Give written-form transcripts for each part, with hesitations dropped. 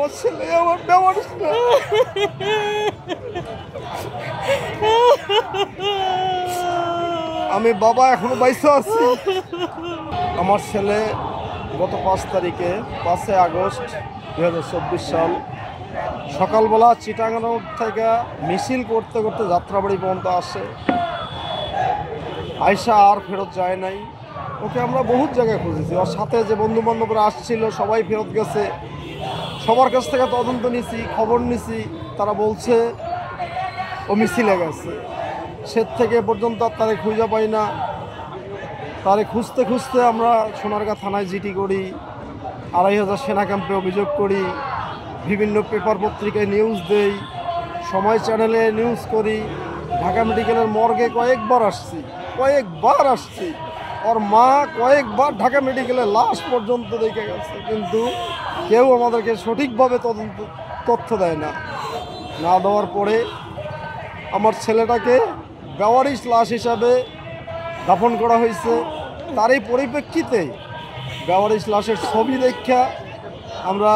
আমার ছেলে আমার বেওয়ারিশ না। আমি বাবা এখনো বাইসা আছি। আমার ছেলে গত 5 তারিখে 5 আগস্ট 2024 সাল সকালবেলা চিটাগাং থেকে মিছিল করতে করতে যাত্রাবাড়ি পর্যন্ত আসে। আয়সা আর ফেরত যায় নাই। ওকে আমরা বহুত জায়গায় খুঁজেছি। ওর সাথে যে বন্ধু বান্ধবরা আসছিল সবাই ফেরত গেছে। সবার কাছ থেকে তদন্ত নিছি, খবর নিছি। তারা বলছে ও মিছিলে গেছে। সে থেকে পর্যন্ত তারে খুঁজে পাই না। তারে খুঁজতে খুঁজতে আমরা সোনারগাঁ থানায় জিডি করি, 2500 সেনা ক্যাম্পে অভিযোগ করি, বিভিন্ন পেপার পত্রিকায় নিউজ দেই, সময় চ্যানেলে নিউজ করি, ঢাকা মেডিকেলের মর্গে কয়েকবার আসছি। ওর মা কয়েকবার ঢাকা মেডিকেলের লাশ পর্যন্ত দেখে গেছে, কিন্তু কেউ আমাদেরকে সঠিকভাবে তথ্য দেয় না। না দেওয়ার পরে আমার ছেলেটাকে বেওয়ারিশ লাশ হিসাবে দাফন করা হয়েছে। তারই পরিপ্রেক্ষিতে বেওয়ারিশ লাশের ছবি দেখা আমরা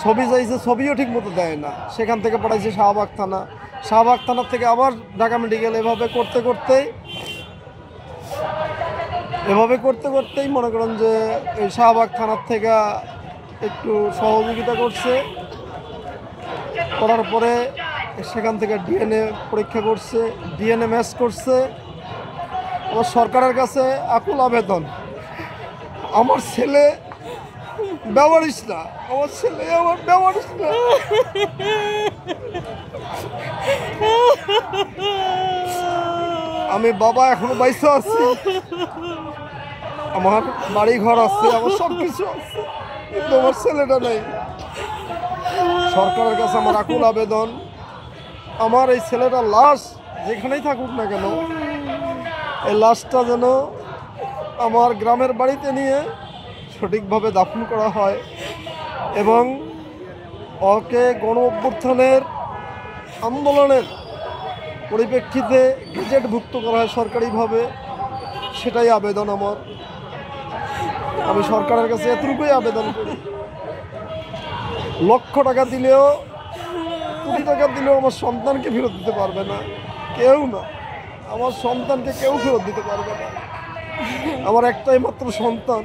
ছবি চাইছে, ছবিও ঠিক মতো দেয় না। সেখান থেকে পাঠাইছে শাহবাগ থানার থেকে আবার ঢাকা মেডিকেল। এভাবে করতেই মনে করেন যে এই শাহবাগ থানার থেকে একটু সহযোগিতা করার পরে সেখান থেকে ডিএনএ পরীক্ষা করছে, ডিএনএ ম্যাচ করছে। আমার সরকারের কাছে আকুল আবেদন, আমার ছেলে বেওয়ারিশ না, আমার ছেলে আমার বেওয়ারিশ না। আমি বাবা এখনো বাইসা আছি। আমার বাড়ি ঘর আছে, আমার সব কিছু আছে, কিন্তু আমার ছেলেটা নেই। সরকারের কাছে আমার আকুল আবেদন, আমার এই ছেলেটার লাশ যেখানেই থাকুক না কেন, এই লাশটা যেন আমার গ্রামের বাড়িতে নিয়ে সঠিকভাবে দাফন করা হয় এবং ওকে গণ অভ্যুত্থানের আন্দোলনের পরিপ্রেক্ষিতে গেজেটভুক্ত করা হয় সরকারিভাবে। সেটাই আবেদন আমার। আমি সরকারের কাছে এতটুকুই আবেদন করি, লক্ষ টাকা দিলেও, কোটি টাকা দিলেও আমার সন্তানকে ফেরত দিতে পারবে না, কেউ না। আমার সন্তানকে কেউ ফেরত দিতে পারবে না। আমার একটাই মাত্র সন্তান,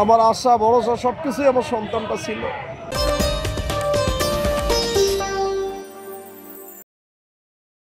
আমার আশা ভরসা সব কিছুই আমার সন্তানটা ছিল।